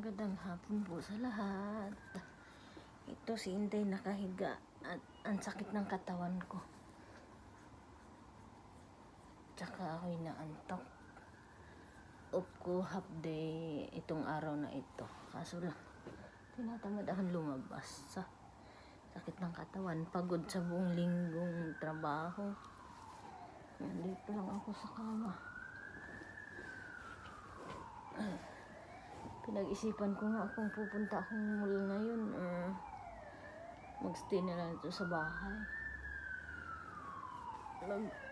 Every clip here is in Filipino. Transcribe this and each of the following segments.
Magandang hapon po sa lahat. Ito si Inday nakahiga at ang sakit ng katawan ko. Tsaka ako'y naantok. Off ko half day itong araw na ito. Kaso lang, tinatamad akong lumabas sa sakit ng katawan. Pagod sa buong linggong trabaho. Nandito lang ako sa kama. Pinag-isipan ko nga kung pupunta akong mall ngayon magstay na lang ito sa bahay.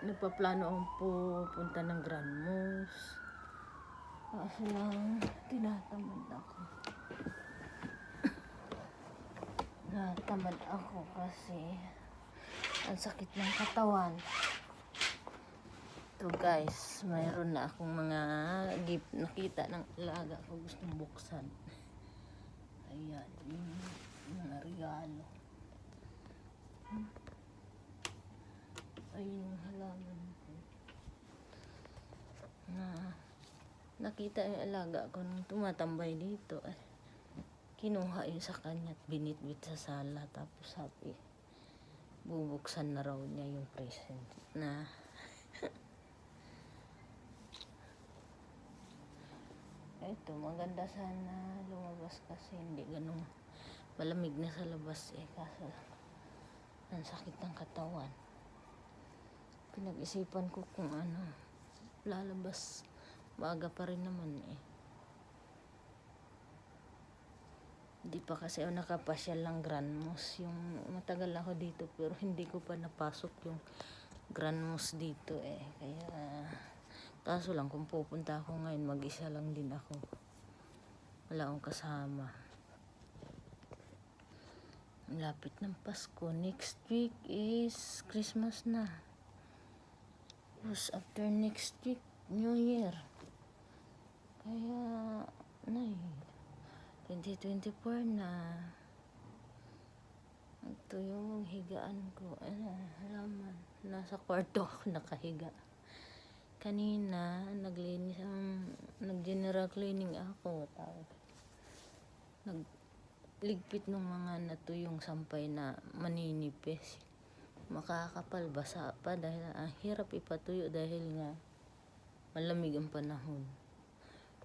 Nagpaplano akong pupunta ng Grand Moose. Kaso lang, tinatamad ako. Natamad ako kasi ang sakit ng katawan. Ito guys, mayroon na akong mga gift nakita ng alaga ko gustong buksan. Ayan, yung mga regalo. Ayun yung halaman ko. Nakita yung alaga ko nung tumatambay dito. Kinuha yun sa kanya at binitbit sa sala. Tapos sabi, bubuksan na raw niya yung present na ito, maganda sana lumabas kasi hindi ganun malamig na sa labas kaso ang sakit ng katawan. Pinag-isipan ko kung lalabas, maaga pa rin naman Hindi pa kasi ako nakapasyal ng Grand Moose. Yung matagal ako dito pero hindi ko pa napasok yung Grand Moose dito kaya kaso lang kung pupunta ako ngayon mag-isa lang din ako. Wala akong kasama. Lapit ng Pasko. Next week is Christmas na. Tapos after next week, New Year. Kaya, 2024 na. Ito yung higaan ko. Halaman. Nasa kwarto ako nakahiga. Kanina, nag-general cleaning ako. Nagligpit ng mga natuyong sampay na maninipis. Makakapal, basa pa dahil hirap ipatuyo dahil nga malamig ang panahon.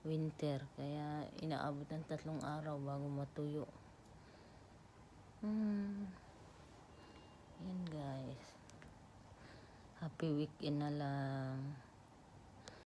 Winter, kaya inaabot ng 3 araw bago matuyo. Yan guys. Happy weekend na lang.